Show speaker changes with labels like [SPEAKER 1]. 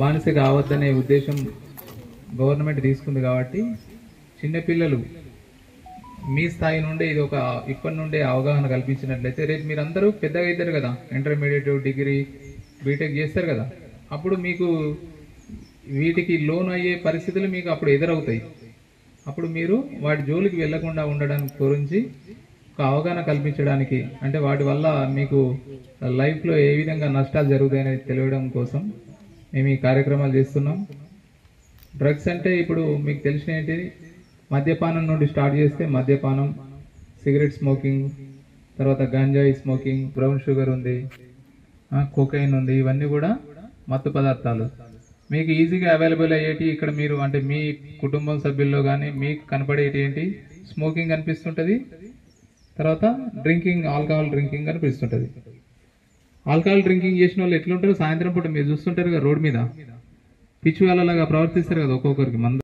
[SPEAKER 1] బానిస కావద్దనే ఉద్దేశం గవర్నమెంట్ తీసుకుంది కాబట్టి చిన్నపిల్లలు మీ స్థాయి నుండి ఇది ఒక ఇప్పటి నుండే అవగాహన కల్పించినట్లయితే రేపు మీరందరూ పెద్దగా అవుతారు కదా, ఇంటర్మీడియట్, డిగ్రీ, బీటెక్ చేస్తారు కదా, అప్పుడు మీకు వీటికి లోన్ అయ్యే పరిస్థితులు మీకు అప్పుడు ఎదురవుతాయి. అప్పుడు మీరు వాటి జోలికి వెళ్లకుండా ఉండడానికి గురించి ఒక అవగాహన కల్పించడానికి, అంటే వాటి వల్ల మీకు లైఫ్లో ఏ విధంగా నష్టాలు జరుగుతాయనేది తెలియడం కోసం మేము ఈ కార్యక్రమాలు చేస్తున్నాం. డ్రగ్స్ అంటే ఇప్పుడు మీకు తెలిసిన ఏంటి, మద్యపానం నుండి స్టార్ట్ చేస్తే మద్యపానం, సిగరెట్ స్మోకింగ్, తర్వాత గంజాయి స్మోకింగ్, బ్రౌన్ షుగర్ ఉంది, కోకైన్ ఉంది, ఇవన్నీ కూడా మత్తు పదార్థాలు మీకు ఈజీగా అవైలబుల్ అయ్యేటి. ఇక్కడ మీరు అంటే మీ కుటుంబం సభ్యుల్లో కానీ మీకు కనపడేటి ఏంటి, స్మోకింగ్ అనిపిస్తుంటది, తర్వాత డ్రింకింగ్, ఆల్కహాల్ డ్రింకింగ్ అనిపిస్తుంటది. ఆల్కహాల్ డ్రింకింగ్ చేసిన వాళ్ళు ఎట్లుంటారు, సాయంత్రం పూట మీరు చూస్తుంటారు కదా రోడ్ మీద పిచ్చి వాళ్ళలాగా ప్రవర్తిస్తారు కదా, ఒక్కొక్కరికి మందు